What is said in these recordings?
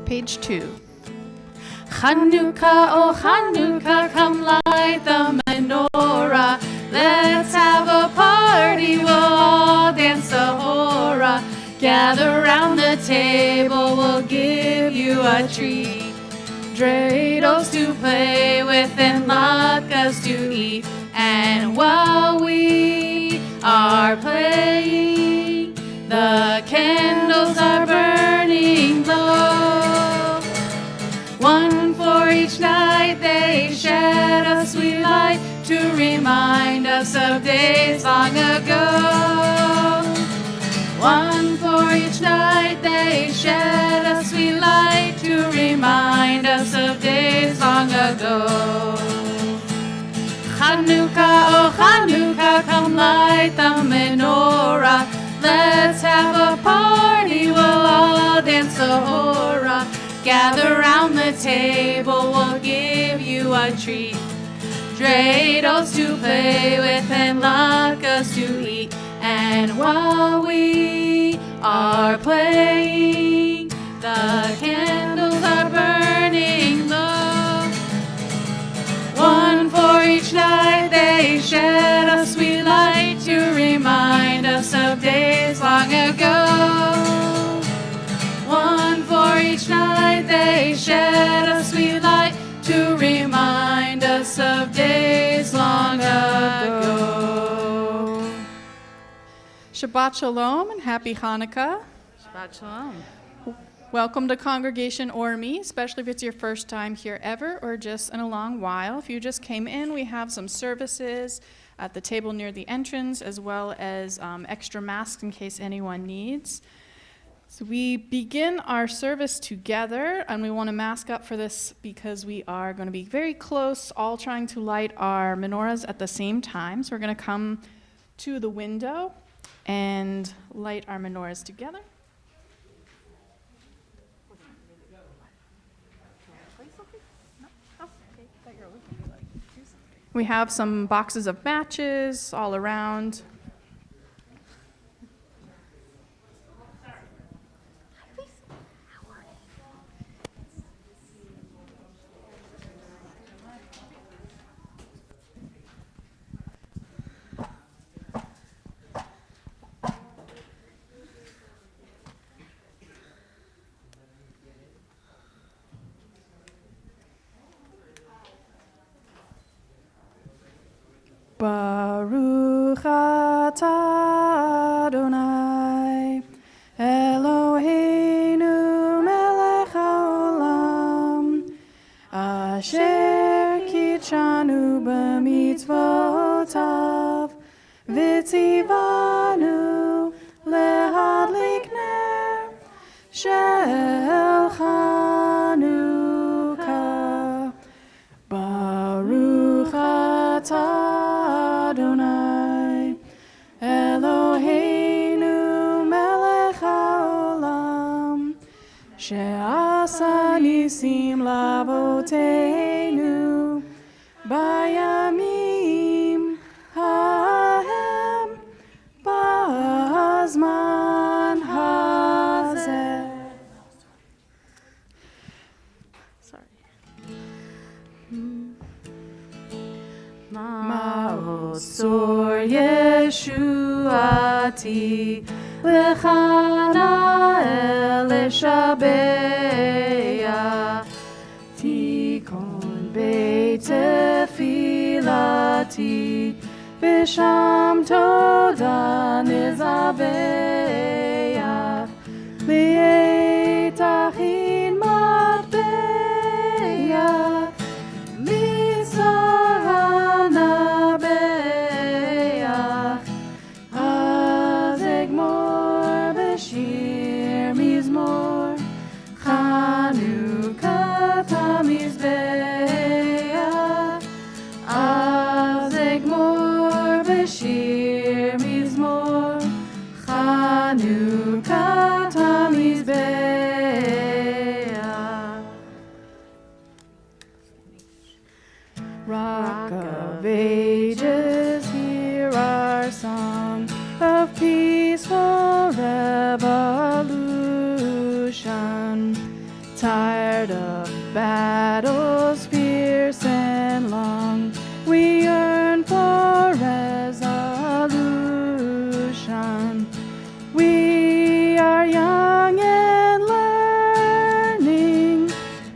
Page 2. Chanukah, oh Chanukah, come light the menorah. Let's have a party, we'll all dance the hora. Gather round the table, we'll give you a treat. Dreidels to play with and latkes to eat. And while we are playing, the candles are burning low. One for each night they shed a sweet light to remind us of days long ago. One for each night they shed a sweet light to remind us of days long ago. Chanukah, oh Chanukah, come light the menorah. Let's have a party, we'll all dance the hora. Gather round the table, we'll give you a treat. Dreidels to play with and latkes to eat. And while we are playing, the candles are burning low. One for each night they shed a sweet light to remind us of days long ago. One for each night they shed a sweet light to remind us of days long ago. Shabbat Shalom and Happy Hanukkah. Shabbat Shalom. Welcome to Congregation Ormi, especially if it's your first time here ever or just in a long while. If you just came in, we have some services at the table near the entrance, as well as extra masks in case anyone needs. So we begin our service together, and we want to mask up for this because we are going to be very close, all trying to light our menorahs at the same time. So we're going to come to the window and light our menorahs together. We have some boxes of matches all around. Baruch atah Adonai Eloheinu melech haolam asher kitshanu b'mitzvotav v'tzivanu lehadlik ner shel Chanukah. Baruch atah Adonai Eloheinu melech haolam she'asa nisim lavoteinu bayamim hahem b'zman hazeh. Ma'osor Yeshuati Lechana Elishabeya Tikon Beit Tefilati Bisham Toda Nizabeya Li'etachin Matbeya Rock of Ages, hear our song of peaceful revolution. Tired of battles fierce and long, we yearn for resolution. We are young and learning,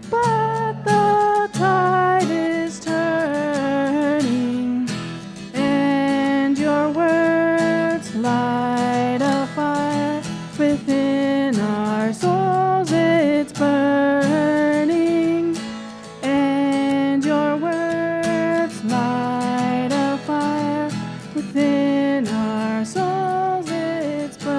but the tide is turning, and your words light a fire within our souls. It's burning, and your words light a fire within our souls. It's burning.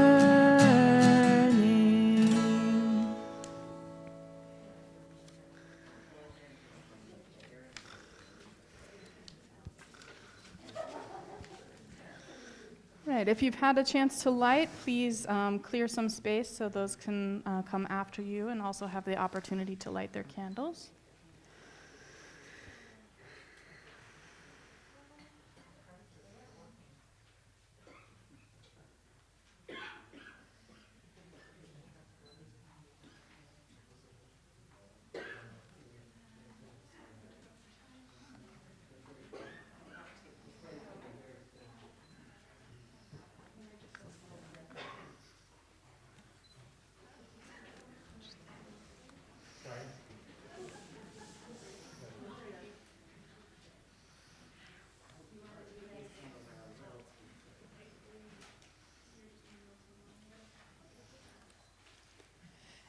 Right, if you've had a chance to light, please clear some space so those can come after you and also have the opportunity to light their candles.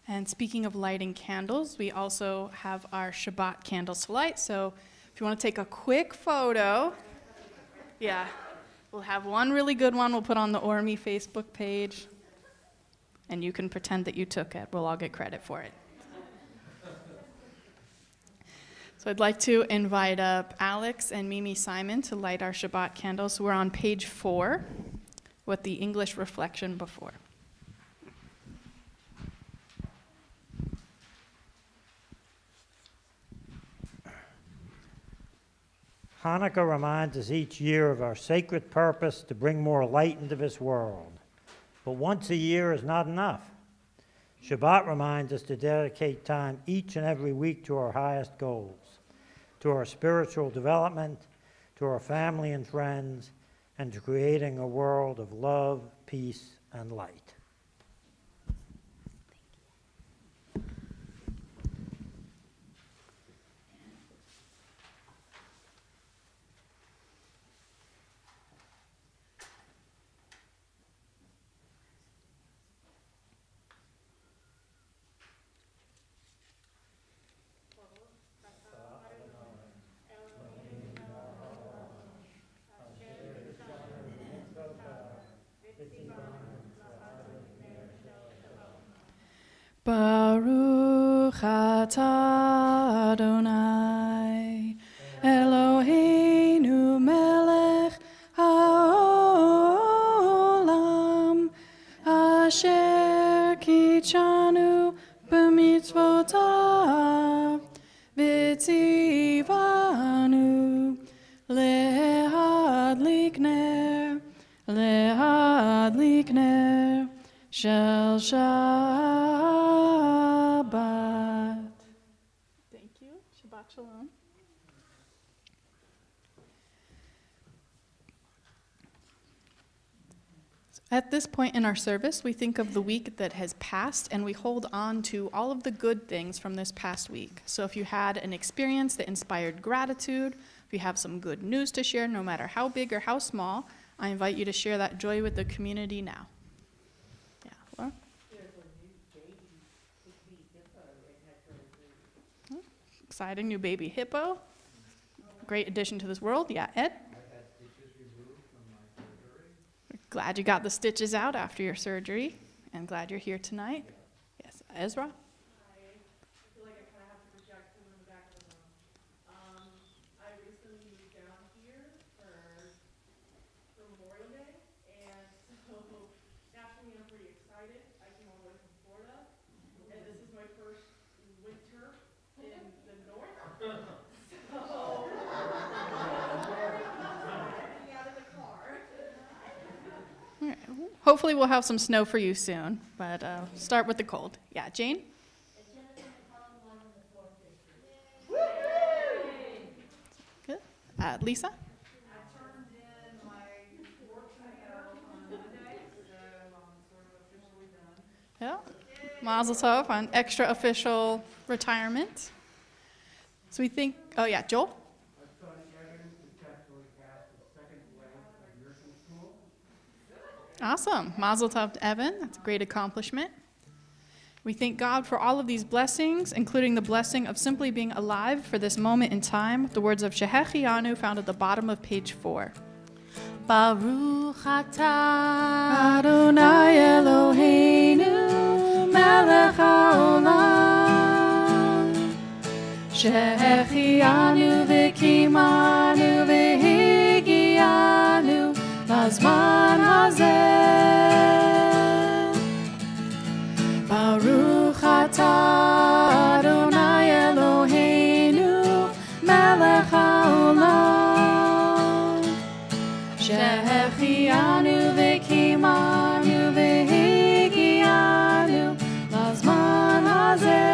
And speaking of lighting candles, we also have our Shabbat candles to light. So if you want to take a quick photo, yeah, we'll have one really good one we'll put on the Ormy Facebook page, and you can pretend that you took it. We'll all get credit for it. So I'd like to invite up Alex and Mimi Simon to light our Shabbat candles. We're on page 4 with the English reflection before. Hanukkah reminds us each year of our sacred purpose to bring more light into this world. But once a year is not enough. Shabbat reminds us to dedicate time each and every week to our highest goals, to our spiritual development, to our family and friends, and to creating a world of love, peace, and light. Baruch atah Adonai Eloheinu melech haolam asher kitshanu b'mitzvotav v'tzivanu lehadlik ner shel Shabbat. Thank you. Shabbat shalom. At this point in our service, we think of the week that has passed, and we hold on to all of the good things from this past week. So if you had an experience that inspired gratitude, if you have some good news to share, no matter how big or how small, I invite you to share that joy with the community now. Yeah, Laura? Exciting new baby hippo. Great addition to this world. Yeah, Ed? Glad you got the stitches out after your surgery, and glad you're here tonight. Yes, Ezra? I feel like I kind of have to project because I'm in the back of the room. I recently moved down here for Memorial Day, and so naturally I'm pretty excited. I came all the way from Florida, and this is my first winter in the north. So I'm very excited getting out of the car. All right. Hopefully we'll have some snow for you soon, but start with the cold. Yeah, Jane? Jennifer McCollum Lisa? Yeah. Mazel tov on extra official retirement. So we think, oh yeah, Joel? Awesome. Mazel tov to Evan. That's a great accomplishment. We thank God for all of these blessings, including the blessing of simply being alive for this moment in time, with the words of Shehechianu found at the bottom of page 4. Baruch atah Adonai Eloheinu melech haolam shehechianu v'kimanu v'higianu lazman hazeh Baruch atah Adonai Eloheinu melech haolam Shehechianu v'kimanu v'higianu lazman hazeh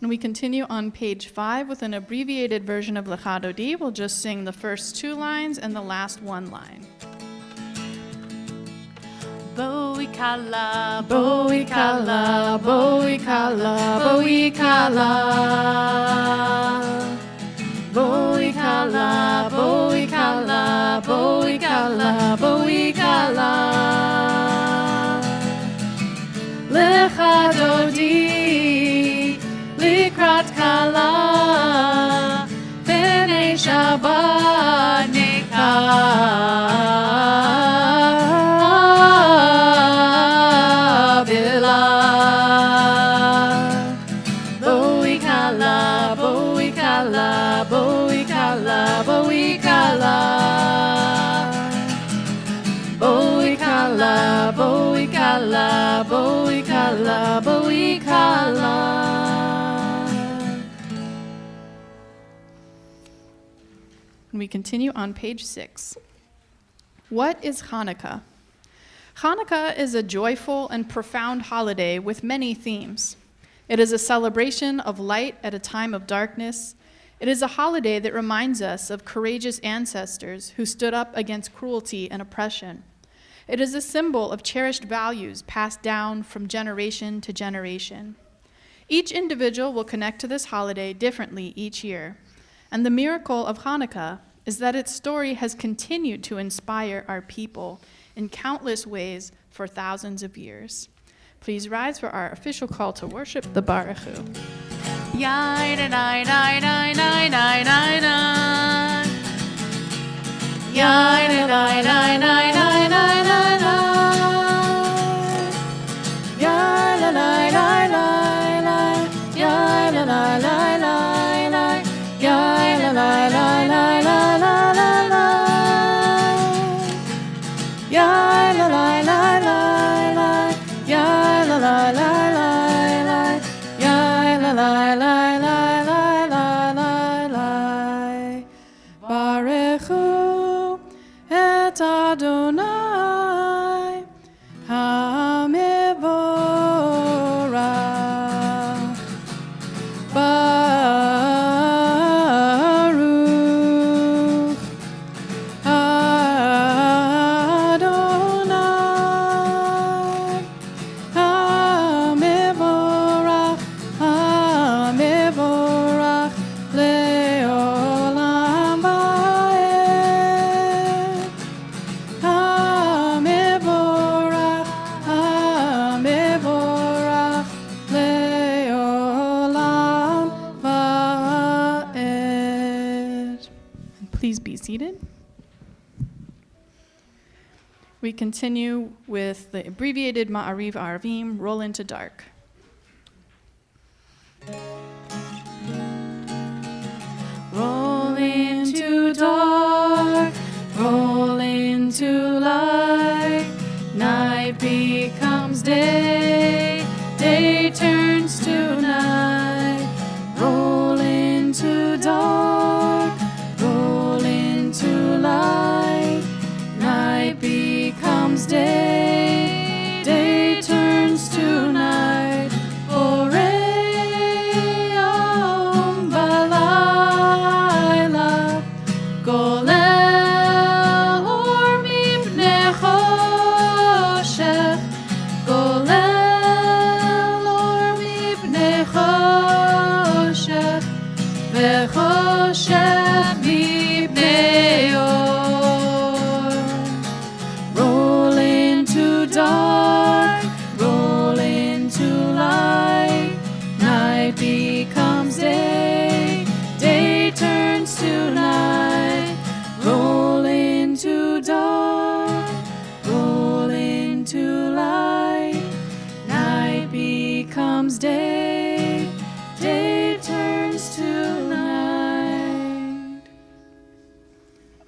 And we continue on page 5 with an abbreviated version of Lecha Dodi. We'll just sing the first 2 lines and the last 1 line. Boi kala, boi kala, boi kala, boi kala. Boi kala, boi kala, boi kala, boi kala. Lecha dodi, likrat kala, b'nei Shabbat nekabila. Boi kala, boi kala, boi kala, boi kala. Boi kala, boi kala, boi kala, boi kala. And we continue on page 6. What is Hanukkah? Hanukkah is a joyful and profound holiday with many themes. It is a celebration of light at a time of darkness. It is a holiday that reminds us of courageous ancestors who stood up against cruelty and oppression. It is a symbol of cherished values passed down from generation to generation. Each individual will connect to this holiday differently each year. And the miracle of Hanukkah is that its story has continued to inspire our people in countless ways for thousands of years. Please rise for our official call to worship, the Baruch Hu. Baruch hu et Adonai we continue with the abbreviated Ma'ariv Arvim, Roll into Dark. Roll into dark, roll into light. Night becomes day, day turns to night. Roll into dark, roll into light. Night becomes day, day turns to night. Orayom balayla, golel or mipnei choshech, golel or mipnei choshech, vechoshech mipnei or. Roll into dark, roll into light. Night becomes day, day turns to night. Roll into dark, roll into light. Night becomes day, day turns to night.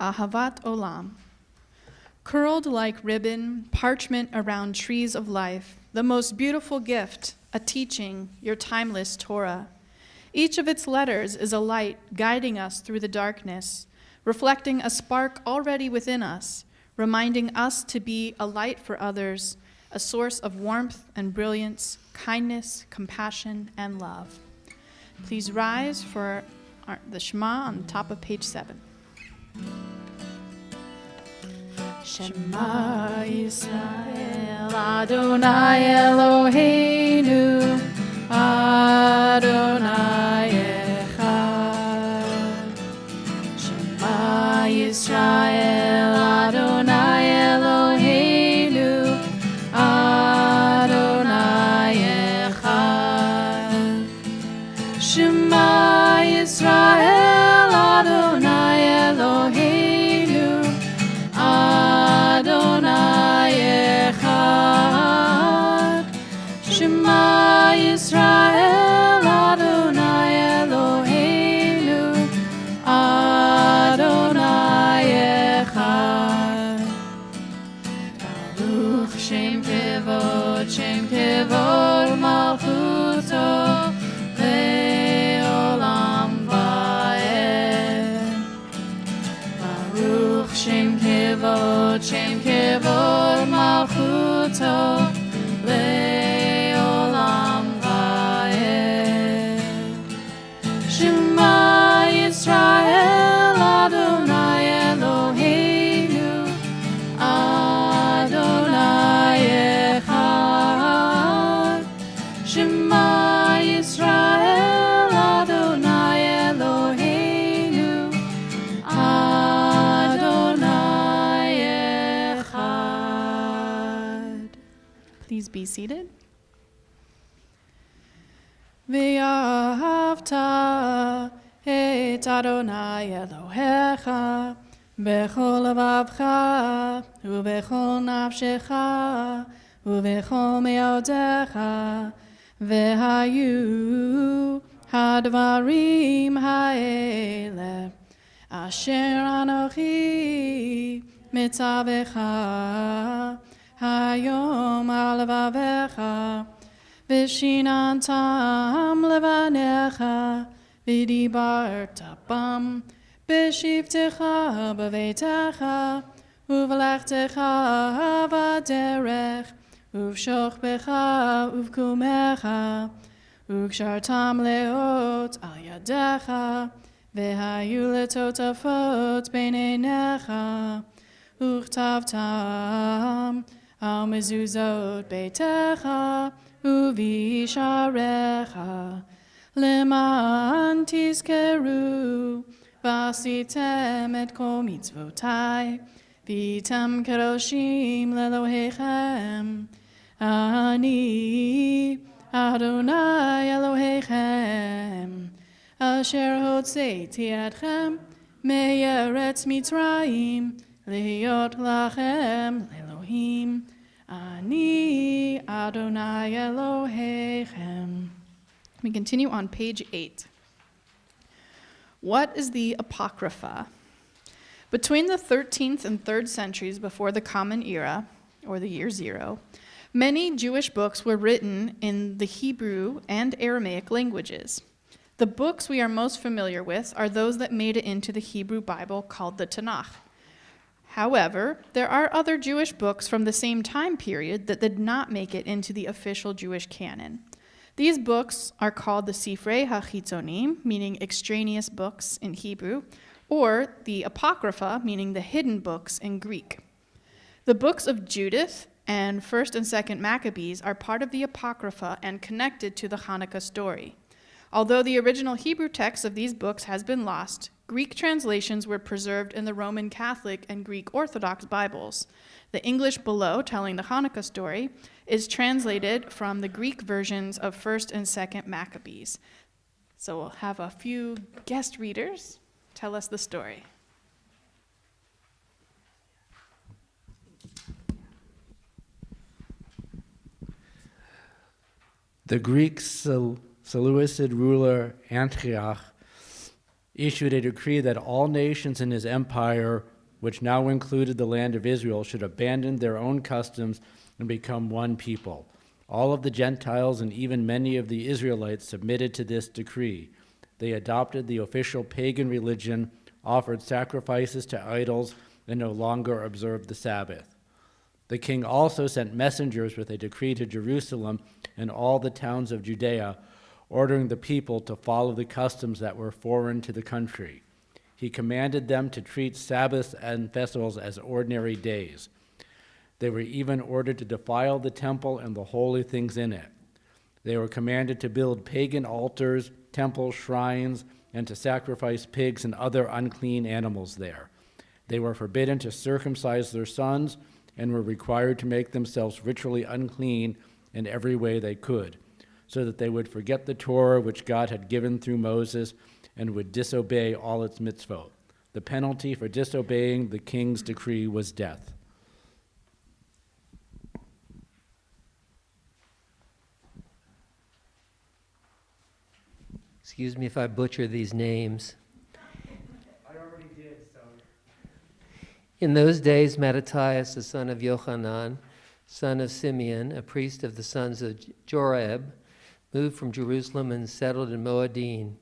Ahavat Olam. Curled like ribbon, parchment around trees of life, the most beautiful gift, a teaching, your timeless Torah. Each of its letters is a light guiding us through the darkness, reflecting a spark already within us, reminding us to be a light for others, a source of warmth and brilliance, kindness, compassion, and love. Please rise for the Shema on the top of page 7. Shema Yisrael, Adonai Eloheinu, Adonai Echad. Shema Yisrael, Adonai Eloheinu, Adonai Echad. Shema Yisrael, Adonai Eloheinu, Adonai Echad. Shema Yisrael, Adonai Eloheinu, Adonai Echad. Baruch Shem Kevod Malchuto, Le'olam Va'ed. Baruch Shem Kevod Malchuto, Le'olam Va'ed. Shema Yisrael, Adonai Eloheinu, Adonai Echad. Shema Yisrael, Adonai Eloheinu, Adonai Echad. Please be seated. V'ahavta et Adonai Elohecha b'chol levavcha u'b'chol nafshecha u'b'chol me'odecha v'hayu hadvarim ha'ele asher anochi mitzavecha hayom al levavecha v'shinantam levanecha v'dibarta bam b'shivtecha b'veitecha uv'lechtecha v'derech uv'shochbecha uv'kumecha ug'shartam leot al yadecha v'hayu letotafot b'neinecha uchtavtam al mezuzot beitecha uvisharecha leman tizkeru v'asitem et kol mitzvotai v'tem kadoshim lelohechem ani Adonai Elohechem asher hotzeiti etchem me'eretz Mitzrayim להיות לכם לאלוהים Elohim, Ani Adonai Elohechem. We continue on page 8. What is the Apocrypha? Between the 13th and 3rd centuries before the Common Era, or the year 0, many Jewish books were written in the Hebrew and Aramaic languages. The books we are most familiar with are those that made it into the Hebrew Bible called the Tanakh. However, there are other Jewish books from the same time period that did not make it into the official Jewish canon. These books are called the Sifrei HaChitzonim, meaning extraneous books in Hebrew, or the Apocrypha, meaning the hidden books in Greek. The books of Judith and 1st and 2nd Maccabees are part of the Apocrypha and connected to the Hanukkah story. Although the original Hebrew text of these books has been lost, Greek translations were preserved in the Roman Catholic and Greek Orthodox Bibles. The English below, telling the Hanukkah story, is translated from the Greek versions of 1st and 2nd Maccabees. So we'll have a few guest readers tell us the story. The Greek Seleucid ruler Antioch issued a decree that all nations in his empire, which now included the land of Israel, should abandon their own customs and become one people. All of the Gentiles and even many of the Israelites submitted to this decree. They adopted the official pagan religion, offered sacrifices to idols, and no longer observed the Sabbath. The king also sent messengers with a decree to Jerusalem and all the towns of Judea, ordering the people to follow the customs that were foreign to the country. He commanded them to treat Sabbaths and festivals as ordinary days. They were even ordered to defile the temple and the holy things in it. They were commanded to build pagan altars, temples, shrines, and to sacrifice pigs and other unclean animals there. They were forbidden to circumcise their sons and were required to make themselves ritually unclean in every way they could, so that they would forget the Torah which God had given through Moses and would disobey all its mitzvot. The penalty for disobeying the king's decree was death. Excuse me if I butcher these names. I already did, so. In those days, Mattathias, the son of Yochanan, son of Simeon, a priest of the sons of Joreb, moved from Jerusalem and settled in Moadim.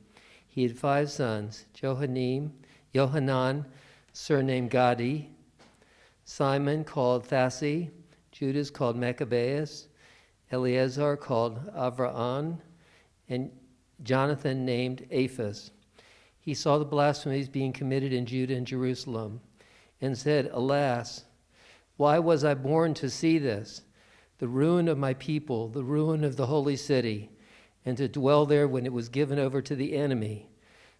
He had 5 sons, Johanan, surnamed Gadi, Simon called Thassi, Judas called Maccabeus, Eleazar called Avraham, and Jonathan named Aphas. He saw the blasphemies being committed in Judah and Jerusalem and said, "Alas, why was I born to see this? The ruin of my people, the ruin of the holy city, and to dwell there when it was given over to the enemy,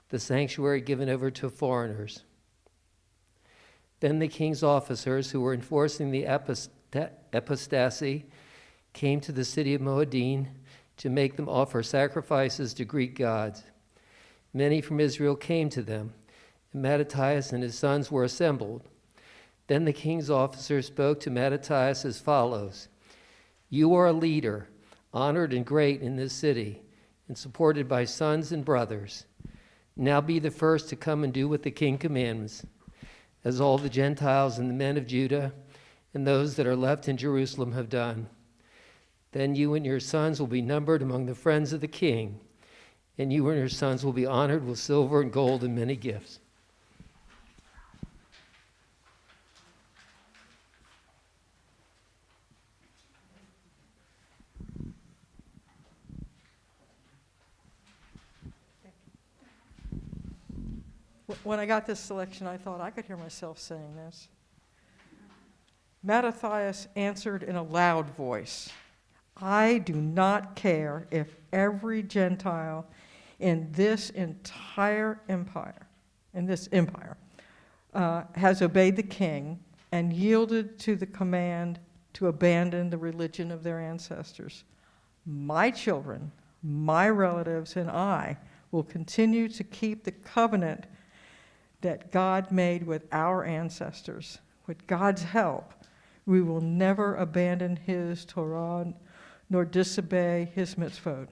the sanctuary given over to foreigners." Then the king's officers who were enforcing the apostasy came to the city of Moadim to make them offer sacrifices to Greek gods. Many from Israel came to them, and Mattathias and his sons were assembled. Then the king's officers spoke to Mattathias as follows: "You are a leader, honored and great in this city, and supported by sons and brothers. Now be the first to come and do what the king commands, as all the Gentiles and the men of Judah and those that are left in Jerusalem have done. Then you and your sons will be numbered among the friends of the king, and you and your sons will be honored with silver and gold and many gifts." When I got this selection, I thought I could hear myself saying this. Mattathias answered in a loud voice, "I do not care if every Gentile in this entire empire, has obeyed the king and yielded to the command to abandon the religion of their ancestors. My children, my relatives, and I will continue to keep the covenant that God made with our ancestors. With God's help, We will never abandon his Torah nor disobey his mitzvot.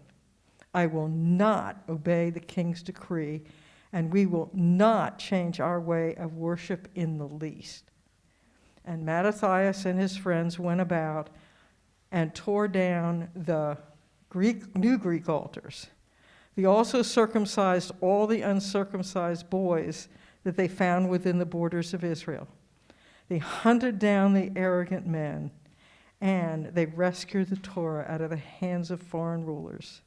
I will not obey the king's decree, and we will not change our way of worship in the least. And Mattathias and his friends went about and tore down the new Greek altars. They also circumcised all the uncircumcised boys that they found within the borders of Israel. They hunted down the arrogant men, and they rescued the Torah out of the hands of foreign rulers.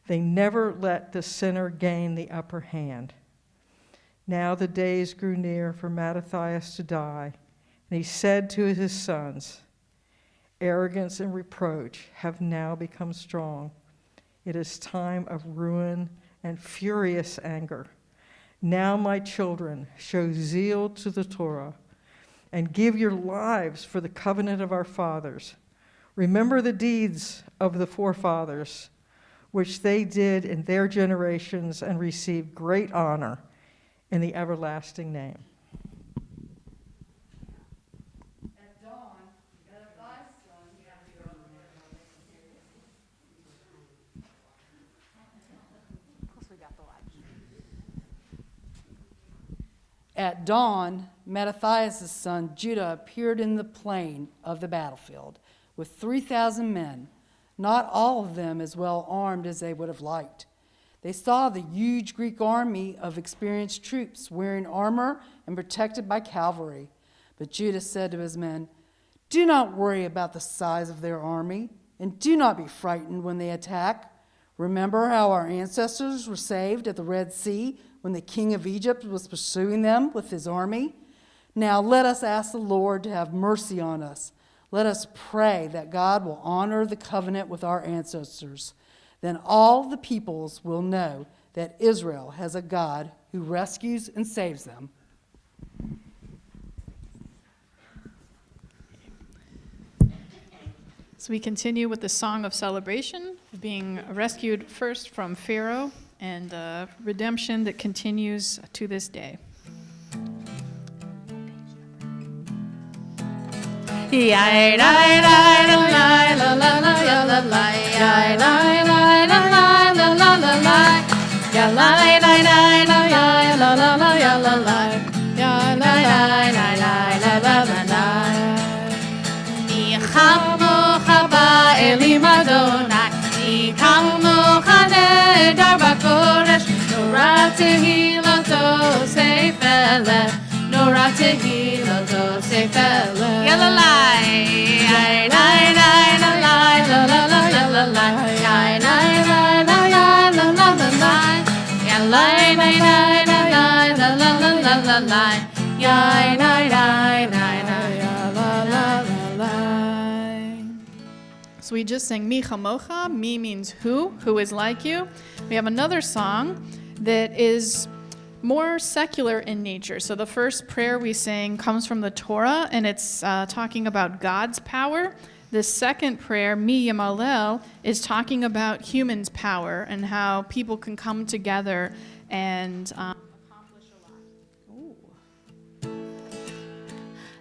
They never let the sinner gain the upper hand. Now the days grew near for Mattathias to die, and he said to his sons, "Arrogance and reproach have now become strong. It is time of ruin and furious anger. Now, my children, show zeal to the Torah and give your lives for the covenant of our fathers. Remember the deeds of the forefathers, which they did in their generations and received great honor in the everlasting name." At dawn, Mattathias' son Judah appeared in the plain of the battlefield with 3,000 men, not all of them as well armed as they would have liked. They saw the huge Greek army of experienced troops wearing armor and protected by cavalry. But Judah said to his men, "Do not worry about the size of their army, and do not be frightened when they attack. Remember how our ancestors were saved at the Red Sea when the king of Egypt was pursuing them with his army? Now let us ask the Lord to have mercy on us. Let us pray that God will honor the covenant with our ancestors. Then all the peoples will know that Israel has a God who rescues and saves them." So we continue with the song of celebration, being rescued first from Pharaoh and redemption that continues to this day. So we just sang Mi Chamocha. Mi means who is like you. We have another song that is more secular in nature. So the first prayer we sang comes from the Torah, and it's talking about God's power. The second prayer, Mi Yamalel, is talking about humans' power and how people can come together and accomplish a lot.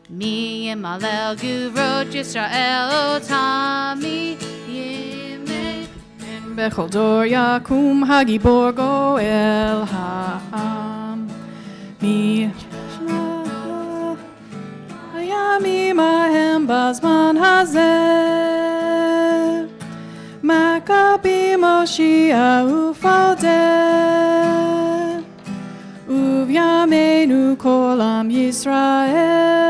Mi Yamalel Gurot Yisrael Otami Yimei Bechol dor yakum hagibor goel ha'am. Mi hayamim ahem bazman hazeh. Maccabim Moshiach ufaldet. Uvyameinu kol am Yisrael.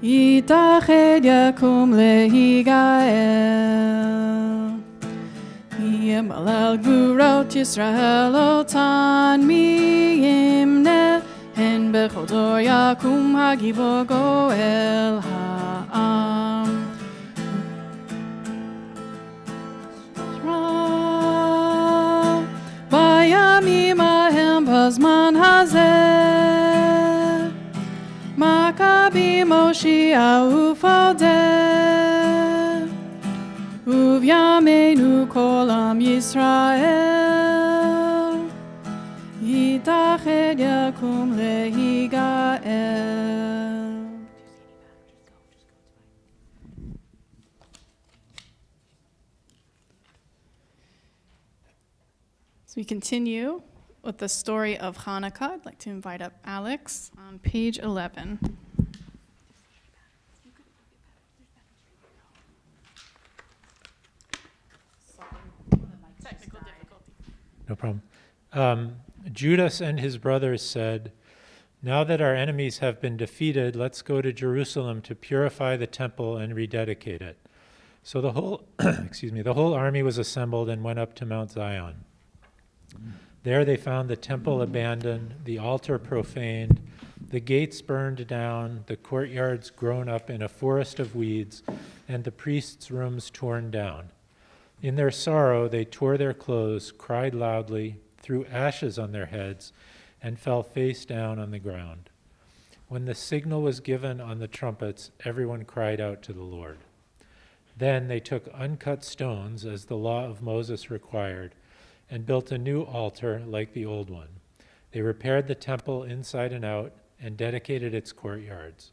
Yitached yakum lehigael. Yamalel gurot Yisrael otan mi yimneh. En bechol dor yakum hagibor goel ha'am. Vayamim ahem bazman hazeh. Maccabim Moshiach ufaldet. Uvyameinu kol am Yisrael. Yitached yakum lehigael. So we continue with the story of Hanukkah. I'd like to invite up Alex on page 11. Technical difficulty. No problem. Judas and his brothers said, "Now that our enemies have been defeated, let's go to Jerusalem to purify the temple and rededicate it." So the whole, the whole army was assembled and went up to Mount Zion. There they found the temple abandoned, the altar profaned, the gates burned down, the courtyards grown up in a forest of weeds, and the priests' rooms torn down. In their sorrow, they tore their clothes, cried loudly, threw ashes on their heads, and fell face down on the ground. When the signal was given on the trumpets, everyone cried out to the Lord. Then they took uncut stones, as the law of Moses required, and built a new altar like the old one. They repaired the temple inside and out and dedicated its courtyards.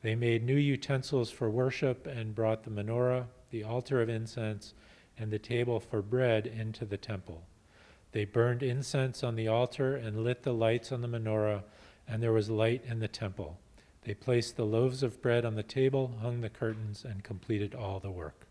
They made new utensils for worship and brought the menorah, the altar of incense, and the table for bread into the temple. They burned incense on the altar and lit the lights on the menorah, and there was light in the temple. They placed the loaves of bread on the table, hung the curtains, and completed all the work.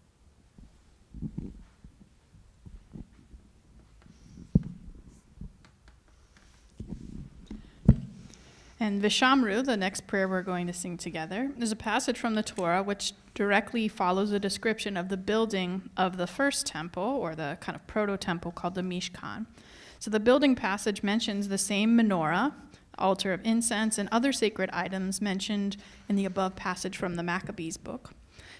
And Vishamru, the next prayer we're going to sing together, is a passage from the Torah which directly follows a description of the building of the first temple, or the kind of proto-temple called the Mishkan. So the building passage mentions the same menorah, altar of incense, and other sacred items mentioned in the above passage from the Maccabees book.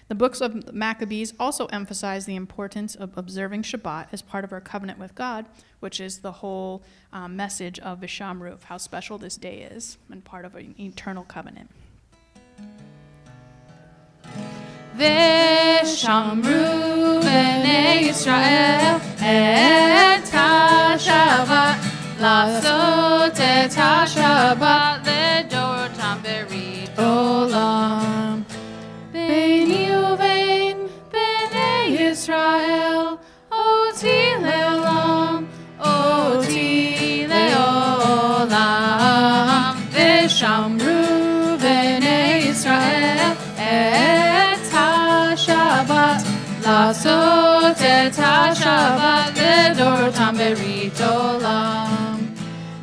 The books of the Maccabees also emphasize the importance of observing Shabbat as part of our covenant with God, which is the whole message of Vishamru, of how special this day is and part of an eternal covenant. Vishamru b'nei Yisrael et ha-Shabbat לעשות את השבת לדורותם ברית עולם. ביני ובין בני ישראל אותי לעולם, אותי לעולם. ושמרו בני ישראל את השבת לעשות את השבת לדורותם ברית עולם.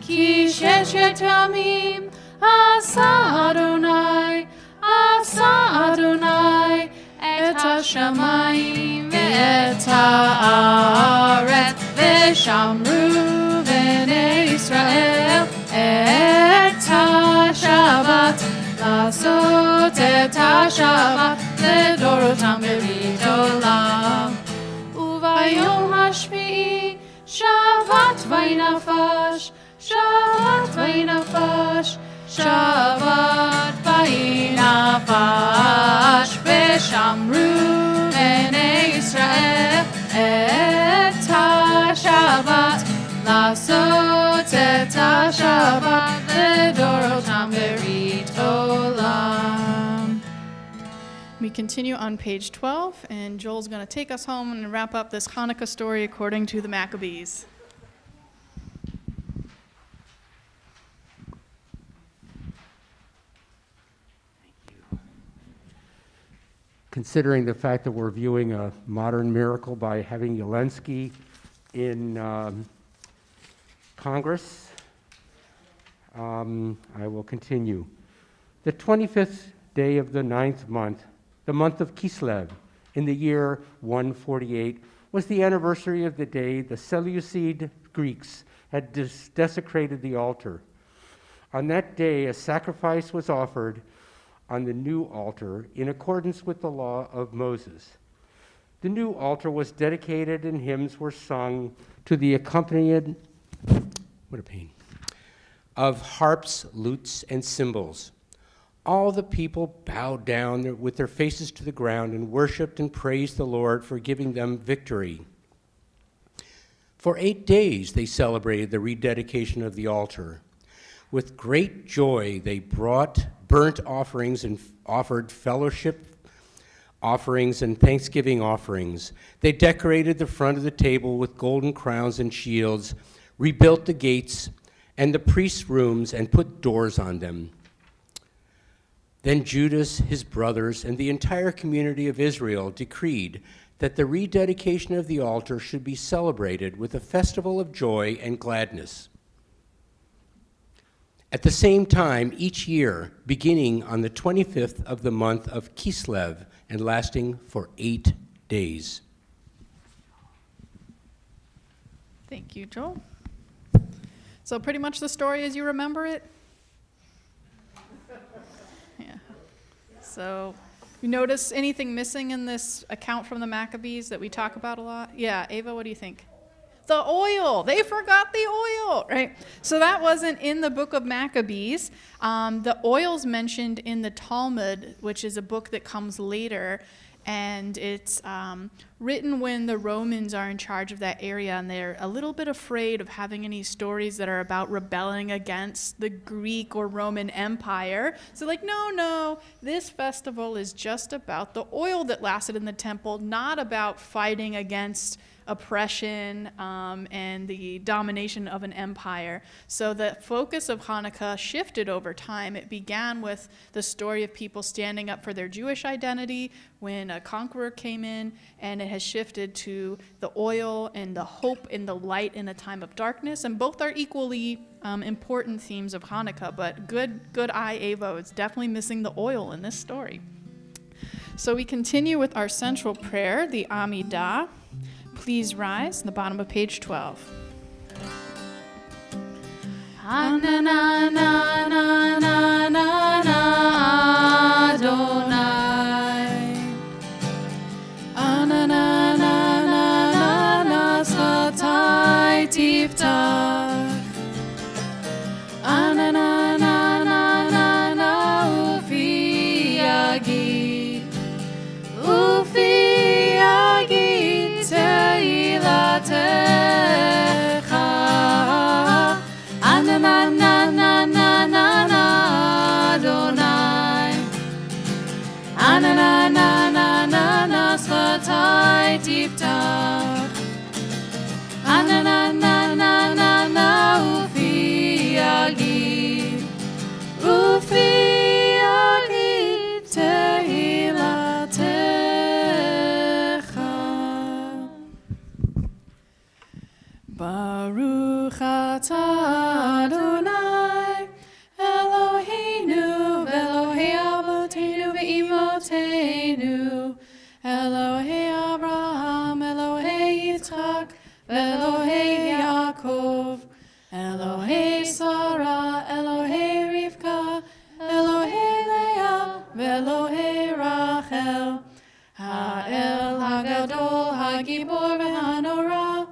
כי ששת ימים עשה אדוני את השמיים ואת הארץ, ושמרו בני ישראל את השבת לעשות את השבת לדורותם ברית עולם. וביום השביעי שבת וינפש, שבת וינפש, שבת וינפש. ושמרו בני ישראל את השבת לעשות את השבת לדורותם ברית עולם. We continue on page 12, and Joel's going to take us home and wrap up this Hanukkah story according to the Maccabees. Considering the fact that we're viewing a modern miracle by having Zelensky in Congress, I will continue. The 25th day of the 9th month, the month of Kislev, in the year 148, was the anniversary of the day the Seleucid Greeks had desecrated the altar. On that day, a sacrifice was offered on the new altar in accordance with the law of Moses. The new altar was dedicated and hymns were sung to the accompaniment, what a pain, of harps, lutes, and cymbals. All the people bowed down with their faces to the ground and worshiped and praised the Lord for giving them victory. For 8 days they celebrated the rededication of the altar. With great joy they brought burnt offerings and offered fellowship offerings and thanksgiving offerings. They decorated the front of the table with golden crowns and shields, rebuilt the gates and the priests' rooms, and put doors on them. Then Judas, his brothers, and the entire community of Israel decreed that the rededication of the altar should be celebrated with a festival of joy and gladness. At the same time, each year, beginning on the 25th of the month of Kislev and lasting for 8 days. Thank you, Joel. So pretty much the story as you remember it? Yeah. So you notice anything missing in this account from the Maccabees that we talk about a lot? Yeah, Ava, what do you think? The oil. They forgot the oil, right? So that wasn't in the book of Maccabees. The oil's mentioned in the Talmud, which is a book that comes later, and it's written when the Romans are in charge of that area, and they're a little bit afraid of having any stories that are about rebelling against the Greek or Roman Empire. So like, no, this festival is just about the oil that lasted in the temple, not about fighting against oppression and the domination of an empire. So the focus of Hanukkah shifted over time. It began with the story of people standing up for their Jewish identity when a conqueror came in, and it has shifted to the oil and the hope and the light in a time of darkness, and both are equally important themes of Hanukkah, but good eye, Ava, it's definitely missing the oil in this story. So we continue with our central prayer, the Amidah. Please rise, the bottom of page 12. Baruch atah Adonai Eloheinu v'Elohei Avotenu v'Imotenu Elohei Abraham Elohei Yitzchak v'Elohei Yaakov Elohei Sarah Elohei Rivka Elohei Leah v'Elohei Rachel Ha'el Hagadol Hagibor v'Hanora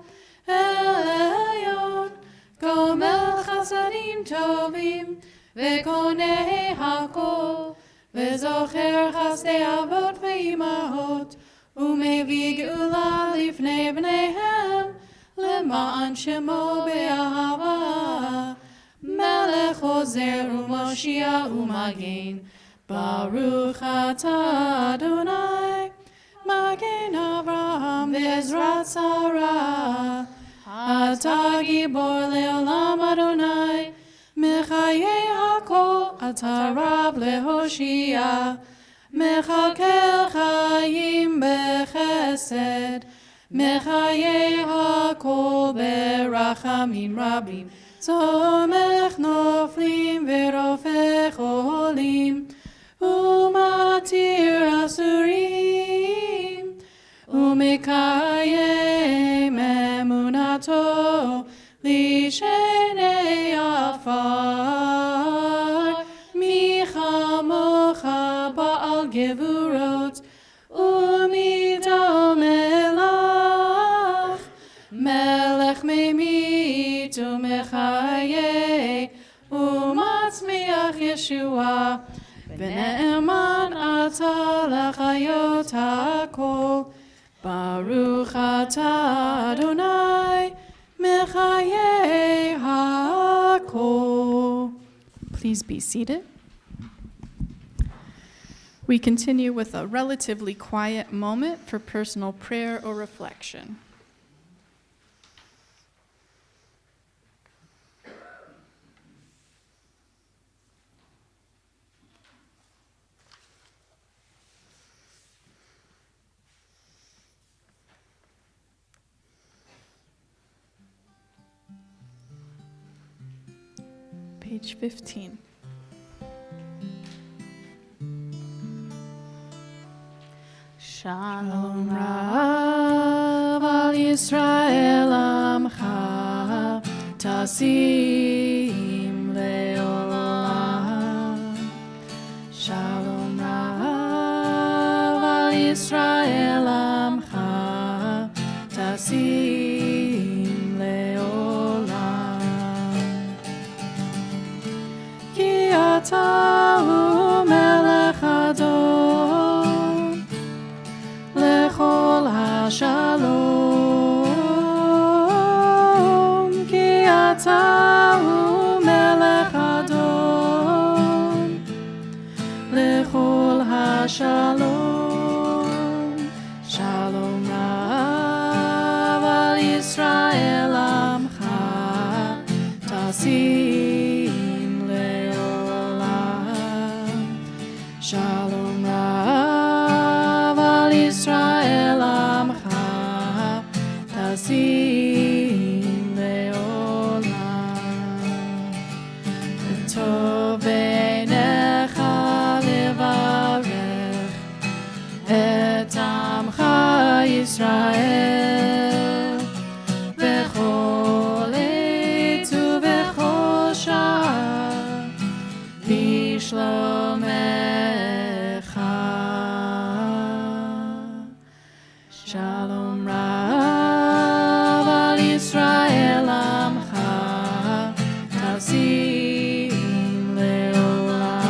El Elyon Gomel Chasadim Tovim V'Konei Hakol V'Zocher Chasdei Avot V'Imahot U'Mevi Geula Lifnei Bneihem Lema'an Shemo Be'ahava Melech Ozer U'Moshia U'Magen Baruch atah Adonai Magen Avraham Ve'ezrat Sarah Atah Gibor Le'olam Adonai Mechayei Hakol Atah Rav Lehoshia Mechakel Chayim Bechesed Mechayei Hakol Berachamim Rabim Tzomech Noflim Ve'rofech Olim Umatir Asurim Umekayem Emunato Lishenei Afar Michamocha Ba'al Gevurot Umidal Melach Melech Memit Umechaye Umatzmiach Yeshua V'ne'eman atah l'chayot ha'kol Baruch atah Adonai mechayei ha'kol. Please be seated. We continue with a relatively quiet moment for personal prayer or reflection. Page 15. Shalom Rav al Yisrael Amcha Tasim Leolam. Shalom Rav al Yisrael Amcha Tasim Leolam. Ki ata hu melech adon lechol hashalom. Ki ata hu melech adon lechol hashalom. Shalom Rav al Yisrael Amcha Tasim Leolam. Shalom Rav al Yisrael Amcha Tasim Leolam. Tov einecha levarech et Amcha Yisrael bechol עת ובכל שעה בשלומך. Shalom Rav al Yisrael Amcha Tasim Leolam.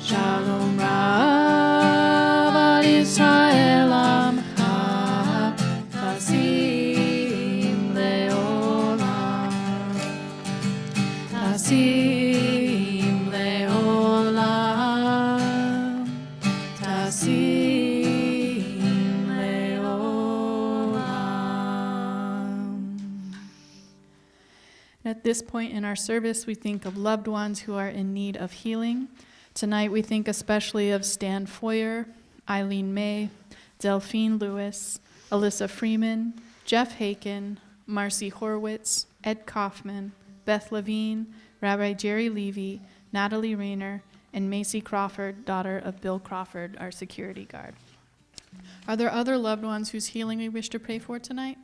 Shalom Rav al Yisrael Amcha Tasim Leolam. Tasim Leolam. Tasim Leolam. At this point in our service, we think of loved ones who are in need of healing. Tonight, we think especially of Stan Foyer, Eileen May, Delphine Lewis, Alyssa Freeman, Jeff Haken, Marcy Horwitz, Ed Kaufman, Beth Levine, Rabbi Jerry Levy, Natalie Rayner, and Macy Crawford, daughter of Bill Crawford, our security guard. Are there other loved ones whose healing we wish to pray for tonight?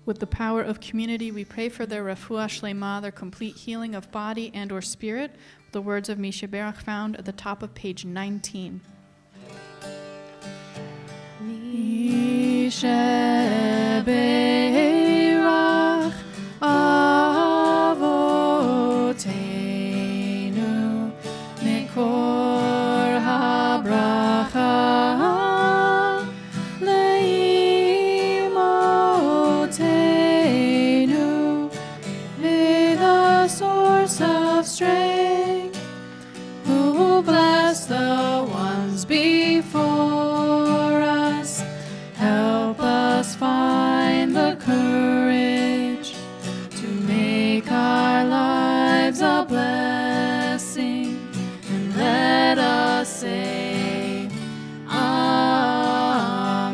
With the power of community, we pray for their refuah shlema, their complete healing of body and or spirit, the words of Misha Berach found at the top of page 19. Misha Berach Avotenu Mikor HaBracha Leimotenu the source of strength, who bless the ones before us. Help us find the courage to make our lives a blessing, and let us say, Amen.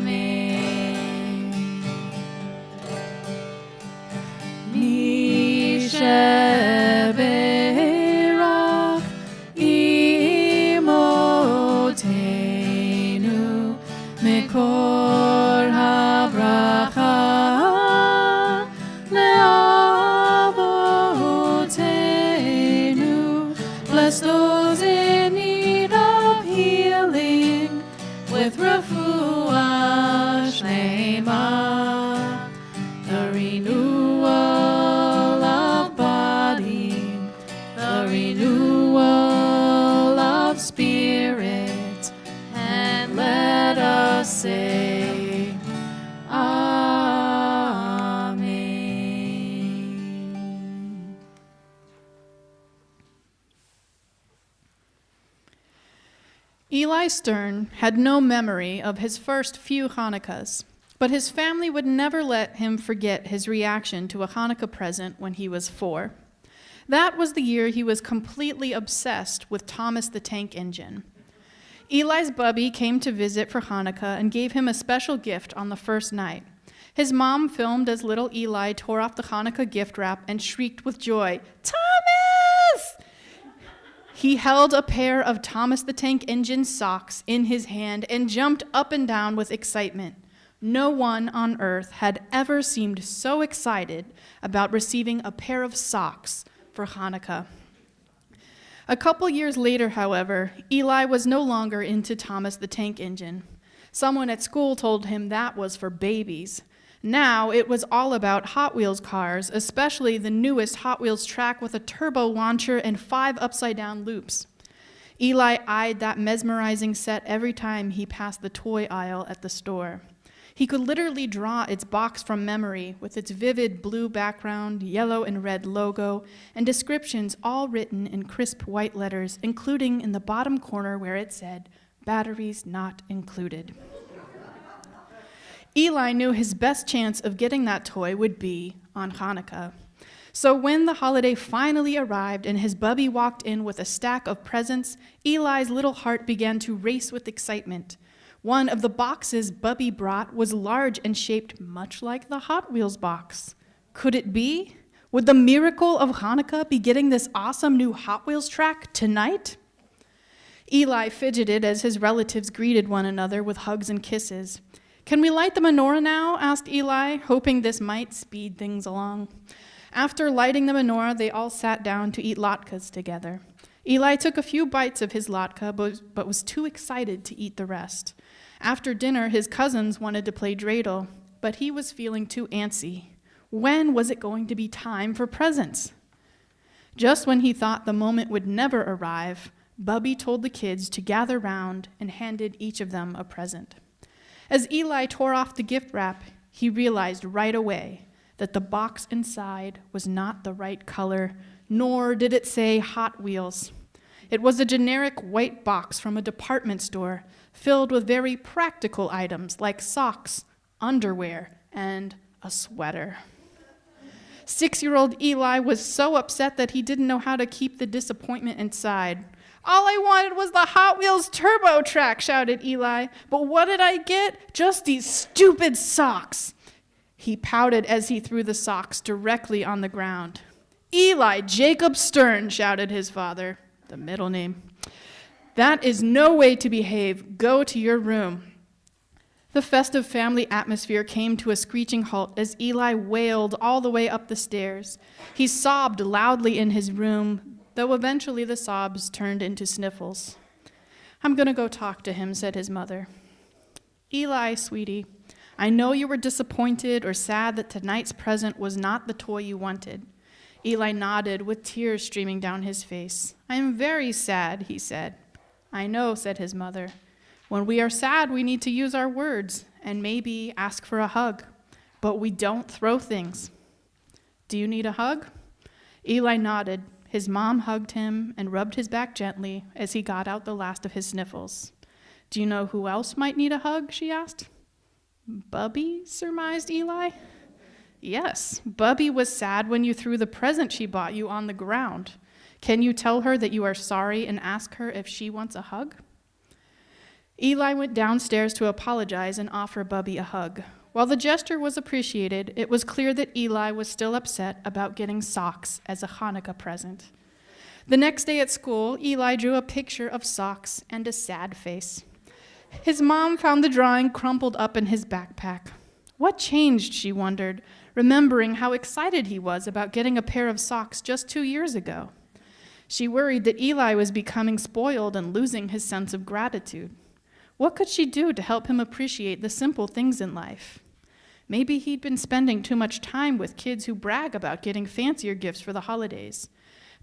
Misha Berach Imotenu Mikor HaBracha Leavotenu. Bless those in need of healing with refuah shlema, the renewal of body, the renewal of spirit, and let Eli Stern had no memory of his first few Hanukkahs, but his family would never let him forget his reaction to a Hanukkah present when he was 4. That was the year he was completely obsessed with Thomas the Tank Engine. Eli's bubby came to visit for Hanukkah and gave him a special gift on the first night. His mom filmed as little Eli tore off the Hanukkah gift wrap and shrieked with joy, "Thomas!" He held a pair of Thomas the Tank Engine socks in his hand and jumped up and down with excitement. No one on earth had ever seemed so excited about receiving a pair of socks for Hanukkah. A couple years later, however, Eli was no longer into Thomas the Tank Engine. Someone at school told him that was for babies. Now it was all about Hot Wheels cars, especially the newest Hot Wheels track with a turbo launcher and 5 upside-down loops. Eli eyed that mesmerizing set every time he passed the toy aisle at the store. He could literally draw its box from memory with its vivid blue background, yellow and red logo, and descriptions all written in crisp white letters, including in the bottom corner where it said, "Batteries not included." Eli knew his best chance of getting that toy would be on Hanukkah. So when the holiday finally arrived and his bubby walked in with a stack of presents, Eli's little heart began to race with excitement. One of the boxes Bubby brought was large and shaped much like the Hot Wheels box. Could it be? Would the miracle of Hanukkah be getting this awesome new Hot Wheels track tonight? Eli fidgeted as his relatives greeted one another with hugs and kisses. "Can we light the menorah now?" asked Eli, hoping this might speed things along. After lighting the menorah, they all sat down to eat latkes together. Eli took a few bites of his latke, but was too excited to eat the rest. After dinner, his cousins wanted to play dreidel, but he was feeling too antsy. When was it going to be time for presents? Just when he thought the moment would never arrive, Bubby told the kids to gather round and handed each of them a present. As Eli tore off the gift wrap, he realized right away that the box inside was not the right color, nor did it say Hot Wheels. It was a generic white box from a department store filled with very practical items like socks, underwear, and a sweater. 6-year-old Eli was so upset that he didn't know how to keep the disappointment inside. "All I wanted was the Hot Wheels Turbo Track," shouted Eli. "But what did I get? Just these stupid socks." He pouted as he threw the socks directly on the ground. "Eli Jacob Stern," shouted his father, the middle name. "That is no way to behave. Go to your room." The festive family atmosphere came to a screeching halt as Eli wailed all the way up the stairs. He sobbed loudly in his room, though eventually the sobs turned into sniffles. "I'm going to go talk to him," said his mother. "Eli, sweetie, I know you were disappointed or sad that tonight's present was not the toy you wanted." Eli nodded with tears streaming down his face. "I am very sad," he said. "I know," said his mother. "When we are sad, we need to use our words and maybe ask for a hug, but we don't throw things. Do you need a hug?" Eli nodded. His mom hugged him and rubbed his back gently as he got out the last of his sniffles. "Do you know who else might need a hug?" she asked. "Bubby?" surmised Eli. "Yes, Bubby was sad when you threw the present she bought you on the ground. Can you tell her that you are sorry and ask her if she wants a hug?" Eli went downstairs to apologize and offer Bubby a hug. While the gesture was appreciated, it was clear that Eli was still upset about getting socks as a Hanukkah present. The next day at school, Eli drew a picture of socks and a sad face. His mom found the drawing crumpled up in his backpack. What changed, she wondered, remembering how excited he was about getting a pair of socks just 2 years ago. She worried that Eli was becoming spoiled and losing his sense of gratitude. What could she do to help him appreciate the simple things in life? Maybe he'd been spending too much time with kids who brag about getting fancier gifts for the holidays.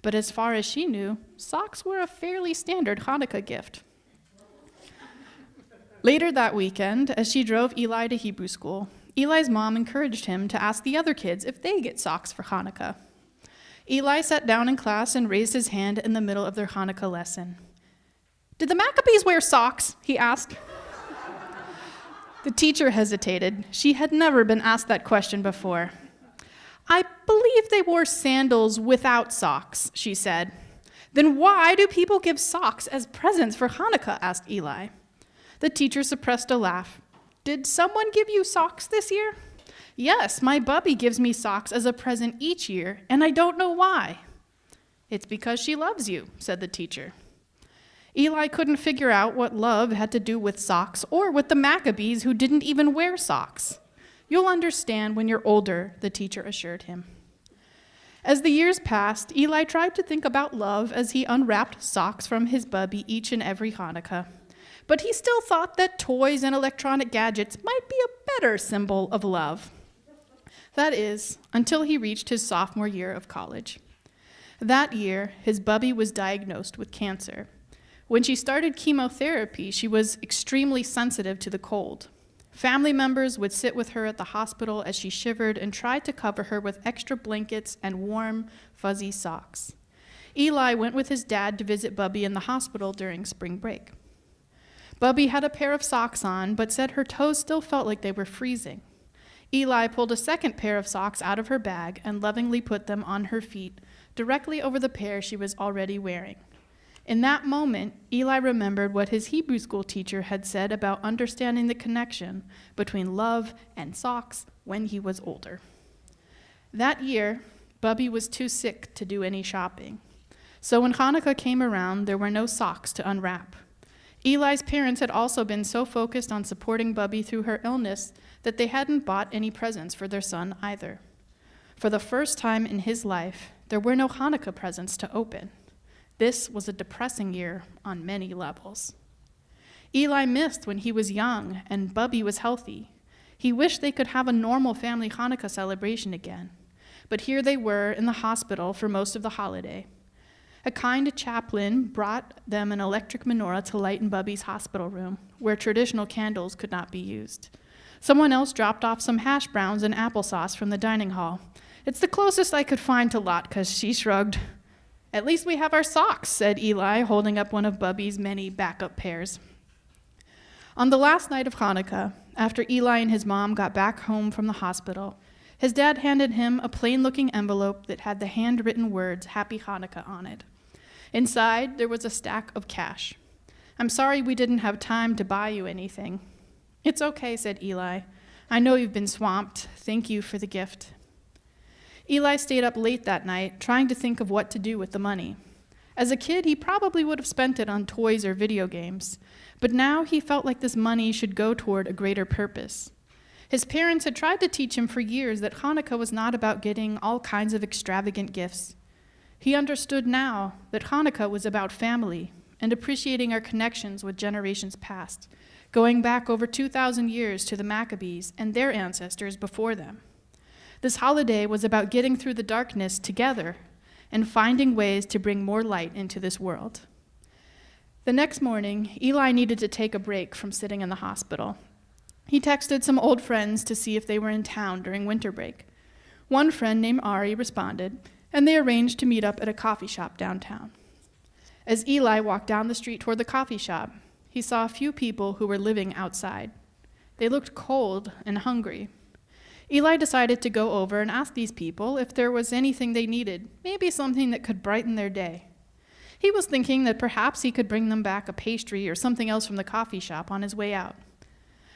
But as far as she knew, socks were a fairly standard Hanukkah gift. Later that weekend, as she drove Eli to Hebrew school, Eli's mom encouraged him to ask the other kids if they get socks for Hanukkah. Eli sat down in class and raised his hand in the middle of their Hanukkah lesson. Did the Maccabees wear socks? He asked. The teacher hesitated. She had never been asked that question before. I believe they wore sandals without socks, she said. Then why do people give socks as presents for Hanukkah? Asked Eli. The teacher suppressed a laugh. Did someone give you socks this year? Yes, my bubby gives me socks as a present each year, and I don't know why. It's because she loves you, said the teacher. Eli couldn't figure out what love had to do with socks or with the Maccabees who didn't even wear socks. You'll understand when you're older, the teacher assured him. As the years passed, Eli tried to think about love as he unwrapped socks from his bubby each and every Hanukkah. But he still thought that toys and electronic gadgets might be a better symbol of love. That is, until he reached his sophomore year of college. That year, his bubby was diagnosed with cancer. When she started chemotherapy, she was extremely sensitive to the cold. Family members would sit with her at the hospital as she shivered and tried to cover her with extra blankets and warm, fuzzy socks. Eli went with his dad to visit Bubby in the hospital during spring break. Bubby had a pair of socks on, but said her toes still felt like they were freezing. Eli pulled a second pair of socks out of her bag and lovingly put them on her feet, directly over the pair she was already wearing. In that moment, Eli remembered what his Hebrew school teacher had said about understanding the connection between love and socks when he was older. That year, Bubby was too sick to do any shopping. So when Hanukkah came around, there were no socks to unwrap. Eli's parents had also been so focused on supporting Bubby through her illness that they hadn't bought any presents for their son either. For the first time in his life, there were no Hanukkah presents to open. This was a depressing year on many levels. Eli missed when he was young and Bubby was healthy. He wished they could have a normal family Hanukkah celebration again. But here they were in the hospital for most of the holiday. A kind chaplain brought them an electric menorah to light in Bubby's hospital room, where traditional candles could not be used. Someone else dropped off some hash browns and applesauce from the dining hall. It's the closest I could find to Latka, she shrugged. At least we have our socks, said Eli, holding up one of Bubby's many backup pairs. On the last night of Hanukkah, after Eli and his mom got back home from the hospital, his dad handed him a plain-looking envelope that had the handwritten words, Happy Hanukkah, on it. Inside, there was a stack of cash. I'm sorry we didn't have time to buy you anything. It's okay, said Eli. I know you've been swamped. Thank you for the gift. Eli stayed up late that night, trying to think of what to do with the money. As a kid, he probably would have spent it on toys or video games, but now he felt like this money should go toward a greater purpose. His parents had tried to teach him for years that Hanukkah was not about getting all kinds of extravagant gifts. He understood now that Hanukkah was about family and appreciating our connections with generations past, going back over 2,000 years to the Maccabees and their ancestors before them. This holiday was about getting through the darkness together and finding ways to bring more light into this world. The next morning, Eli needed to take a break from sitting in the hospital. He texted some old friends to see if they were in town during winter break. One friend named Ari responded, and they arranged to meet up at a coffee shop downtown. As Eli walked down the street toward the coffee shop, he saw a few people who were living outside. They looked cold and hungry. Eli decided to go over and ask these people if there was anything they needed, maybe something that could brighten their day. He was thinking that perhaps he could bring them back a pastry or something else from the coffee shop on his way out.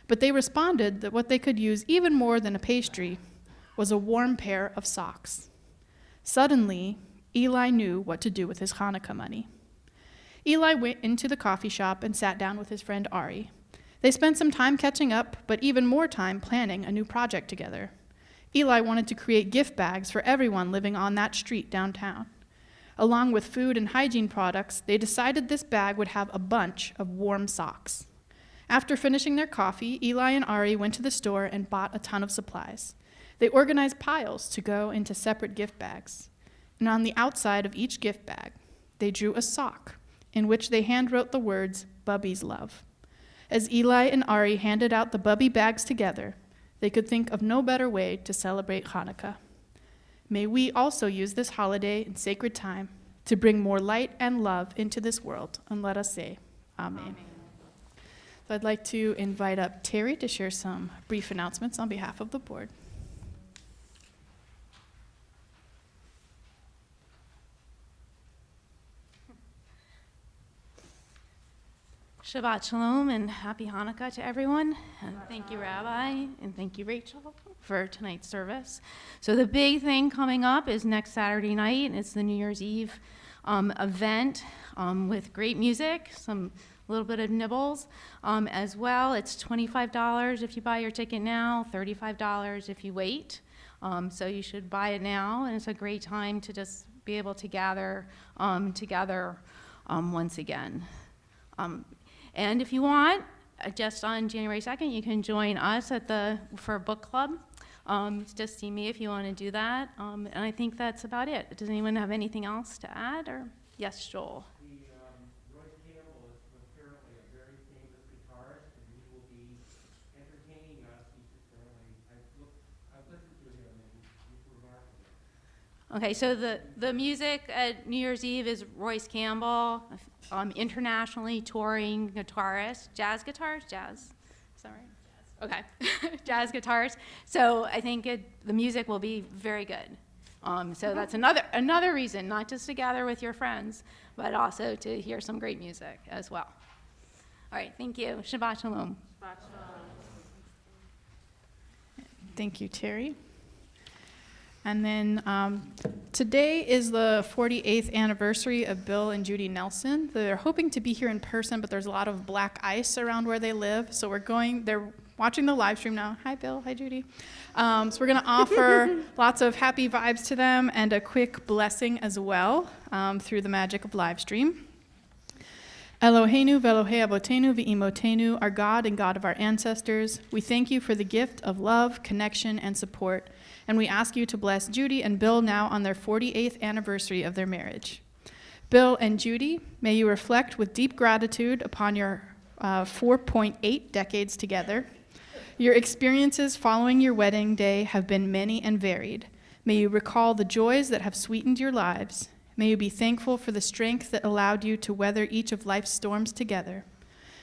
But they responded that what they could use even more than a pastry was a warm pair of socks. Suddenly, Eli knew what to do with his Hanukkah money. Eli went into the coffee shop and sat down with his friend Ari. They spent some time catching up, but even more time planning a new project together. Eli wanted to create gift bags for everyone living on that street downtown. Along with food and hygiene products, they decided this bag would have a bunch of warm socks. After finishing their coffee, Eli and Ari went to the store and bought a ton of supplies. They organized piles to go into separate gift bags. And on the outside of each gift bag, they drew a sock in which they handwrote the words, Bubby's Love. As Eli and Ari handed out the Bubby bags together, they could think of no better way to celebrate Hanukkah. May we also use this holiday and sacred time to bring more light and love into this world, and let us say, Amen. So I'd like to invite up Terry to share some brief announcements on behalf of the board. Shabbat Shalom and Happy Hanukkah to everyone. And thank you, Rabbi, and thank you, Rachel, for tonight's service. So the big thing coming up is next Saturday night. It's the New Year's Eve event with great music, some little bit of nibbles as well. It's $25 if you buy your ticket now, $35 if you wait. So you should buy it now, and it's a great time to just be able to gather together once again. And if you want, just on January 2nd, you can join us for a book club. Just see me if you want to do that. And I think that's about it. Does anyone have anything else to add? Or yes, Joel. Royce Campbell is apparently a very famous guitarist, and he will be entertaining us. I've listened to him, and he's remarkable. Okay, so the music at New Year's Eve is Royce Campbell, internationally touring guitarist, jazz guitarist, jazz, is that right? Okay, jazz guitarist. So I think the music will be very good. So that's another reason, not just to gather with your friends, but also to hear some great music as well. All right, thank you. Shabbat Shalom. Thank you, Terry. And then today is the 48th anniversary of Bill and Judy Nelson. They're hoping to be here in person, but there's a lot of black ice around where they live. So they're watching the live stream now. Hi, Bill. Hi, Judy. So we're going to offer lots of happy vibes to them and a quick blessing as well through the magic of live stream. Eloheinu ve'Elohei avotenu ve'imotenu, our God and God of our ancestors, we thank you for the gift of love, connection, and support. And we ask you to bless Judy and Bill now on their 48th anniversary of their marriage. Bill and Judy, may you reflect with deep gratitude upon your 4.8 decades together. Your experiences following your wedding day have been many and varied. May you recall the joys that have sweetened your lives. May you be thankful for the strength that allowed you to weather each of life's storms together.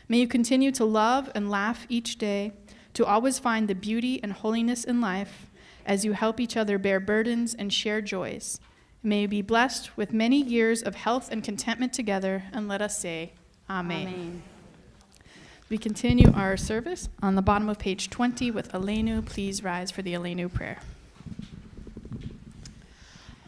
May you continue to love and laugh each day, to always find the beauty and holiness in life, as you help each other bear burdens and share joys. May you be blessed with many years of health and contentment together, and let us say, Amen. Amen. We continue our service on the bottom of page 20 with Aleinu. Please rise for the Aleinu prayer.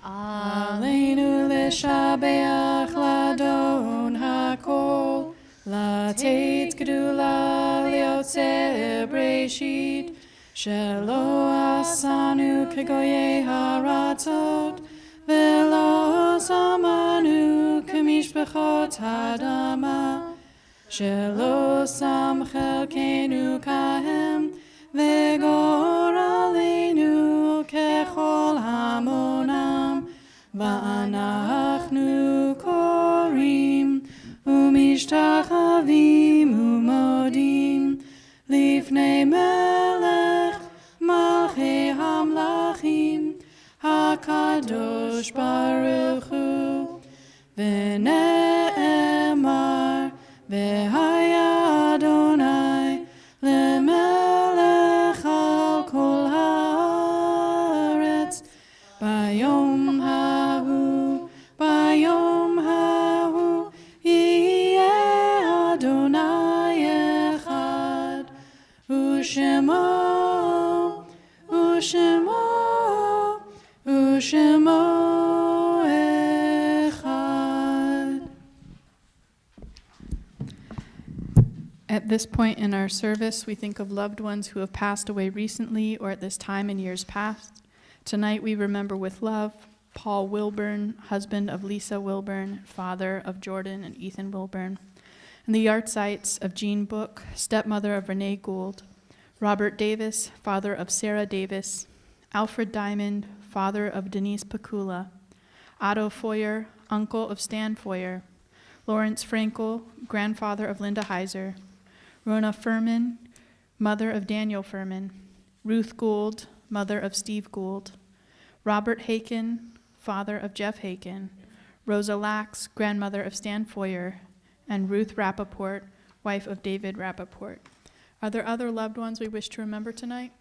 Aleinu leshabeach ladon hakol, latet gedula liotze breshit, Shelo asanu kegoye haratzot, velo samanu kemishbechot hadama, Shelo sam chelkenu kahem, vegor aleinu kechol hamonam, va'anachnu korim, umishtachavim umodim, lifnei melech malchei hamlachim, HaKadosh Baruch Hu, v'ne'emar, v'haya Adonai, lemelech al kol haaretz, bayom hahu, yiyeh Adonai echad, u'shemo echad. At this point in our service, we think of loved ones who have passed away recently or at this time in years past. Tonight we remember with love Paul Wilburn, husband of Lisa Wilburn, father of Jordan and Ethan Wilburn, and the yahrzeits of Jean Book, stepmother of Renee Gould, Robert Davis, father of Sarah Davis, Alfred Diamond, father of Denise Pakula, Otto Foyer, uncle of Stan Foyer, Lawrence Frankel, grandfather of Linda Heiser, Rona Furman, mother of Daniel Furman, Ruth Gould, mother of Steve Gould, Robert Haken, father of Jeff Haken, Rosa Lax, grandmother of Stan Foyer, and Ruth Rappaport, wife of David Rappaport. Are there other loved ones we wish to remember tonight?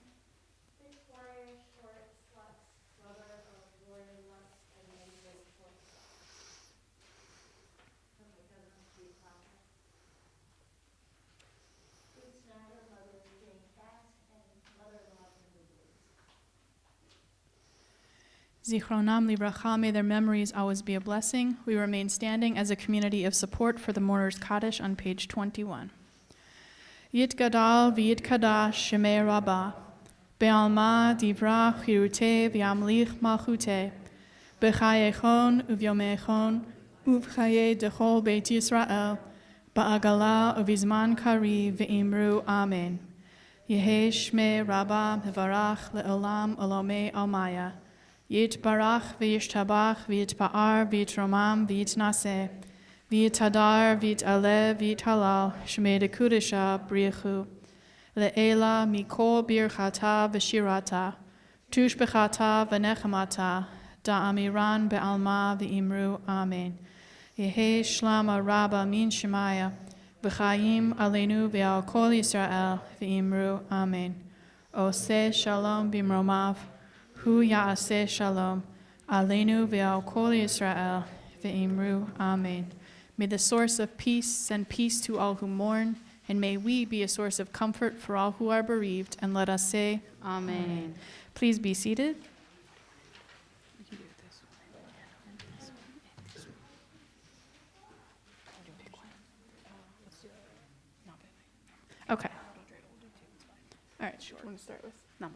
Zichronam Livracha, may their memories always be a blessing. We remain standing as a community of support for the Mourners Kaddish on page 21. Yit Gadal v'yit Kadash Shemei Rabbah, Be'alma Divra Chirute v'yamlich Malchute, B'chayechon uvyomechon uvchaye dechol Beit Yisrael, Ba'agala uvizman kari v'imru Amen. Yehei Shmei Rabbah Mevarach le'olam olomei almaya. Yit barach v'yishtabach v'yitpa'ar v'yitromam v'yitnaseh v'yitadar v'yit'aleh v'yithalal shmei dekudesha brichu le'ela mikol birchata v'shirata tushbechata v'nechamata da'amiran be'alma v'imru Amen. Yehei shlama rabba min shemaya v'chayim aleinu v'al kol Yisrael v'imru Amen. Oseh shalom b'mromav Hu Ya'aseh Shalom, Aleinu ve'al kol Yisrael, ve'imru Amen. May the source of peace send peace to all who mourn, and may we be a source of comfort for all who are bereaved, and let us say, Amen. Please be seated. Okay. All right, sure. Want to start with? All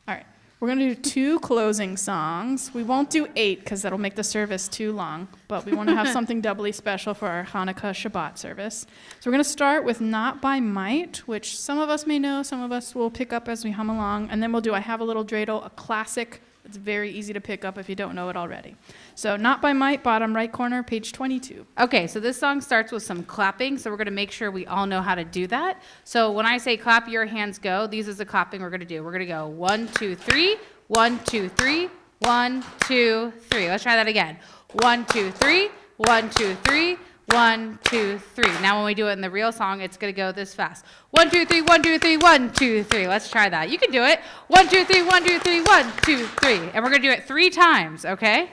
right. We're going to do 2 closing songs. We won't do 8 because that'll make the service too long, but we want to have something doubly special for our Hanukkah Shabbat service. So we're going to start with Not by Might, which some of us may know, some of us will pick up as we hum along, and then we'll do I Have a Little Dreidel, a classic. It's very easy to pick up if you don't know it already. So Not by Might, bottom right corner, page 22. Okay, so this song starts with some clapping, so we're going to make sure we all know how to do that. So when I say clap your hands go, these is the clapping we're going to do. We're going to go 1, 2, 3, 1, 2, 3, 1, 2, 3. Let's try that again. 1, 2, 3, 1, 2, 3, 1, 2, 3. Now when we do it in the real song, it's going to go this fast. 1, 2, 3, 1, 2, 3, 1, 2, 3. Let's try that. You can do it. 1, 2, 3, 1, 2, 3, 1, 2, 3. And we're going to do it 3 times, okay?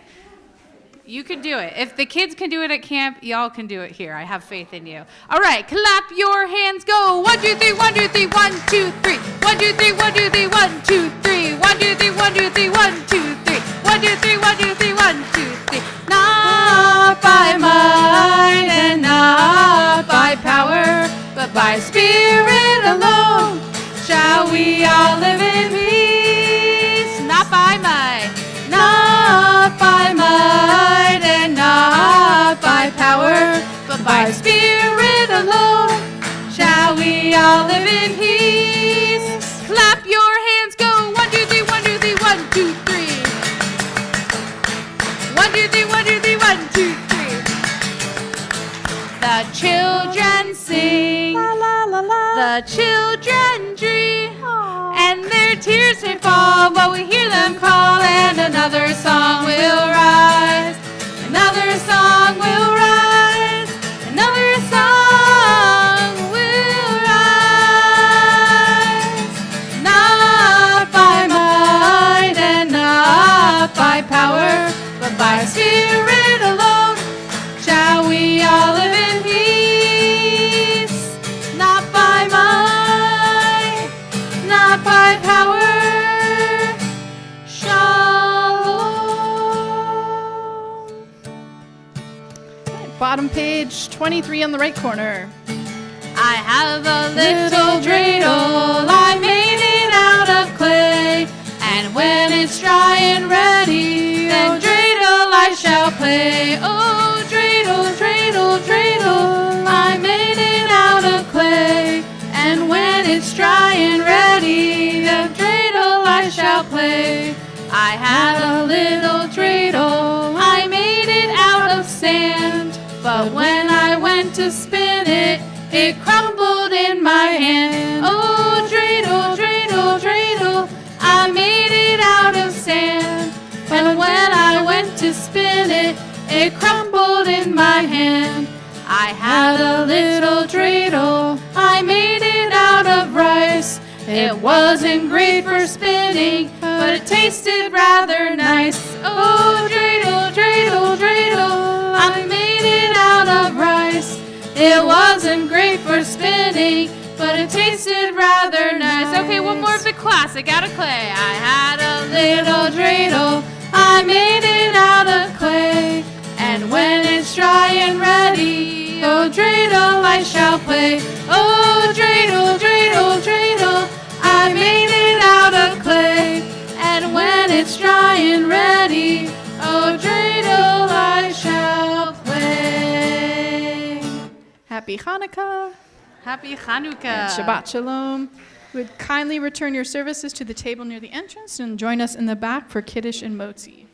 You can do it. If the kids can do it at camp, y'all can do it here. I have faith in you. All right, clap your hands, go. 1, 2, 3, 1, 2, 3, 1, 2, 3. 1, 2, 3, 1, 2, 3, 1, 2, 3. 1, 2, 3, 1, 2, 3, 1, 2, 3. 1, 2, 3, 1, 2, 3, 1, 2, 3. Not by might and not by power, but by Spirit alone shall we all live in peace. Not by might, not by might and not by power, but by Spirit alone shall we all live in peace. Clap your hands, go. 1, 2, 3, 1, 2, 3, 1, 2, 3. 1, 2, 3, 1, 2, 3, 1, 2, 3. The children sing, la, la, la, la. The children dream, and their tears may fall, but we hear them call, and another song will rise. Another song will rise. Another song will rise. Not by might and not by power, but by Spirit alone shall we all live in peace. Not by might, not by power. Shalom. Bottom page 23 on the right corner. I have a little dreidel, I made it out of clay, and when it's dry and ready, then dreidel I shall play. Oh, dreidel, dreidel, dreidel, I made it out of clay, and when it's dry and ready, then dreidel I shall play. I had a little dreidel, I made it out of sand, but when I went to spin it, it crumbled in my hand. Oh, dreidel, dreidel, dreidel, I made it out of sand. But when I went to spin it, it crumbled in my hand. I had a little dreidel, I made it out of rice. It wasn't great for spinning, but it tasted rather nice. Oh, dreidel, dreidel, dreidel, I made it out of rice. It wasn't great for spinning, but it tasted rather nice. Okay, one more of the classic, out of clay. I had a little dreidel, I made it out of clay. And when it's dry and ready, oh, dreidel, I shall play. Oh, dreidel, dreidel, dreidel, I made it out of clay. And when it's dry and ready, oh, dreidel, I shall play. Happy Hanukkah Happy Hanukkah. and Shabbat Shalom. Would kindly return your services to the table near the entrance and join us in the back for Kiddush and Motzi.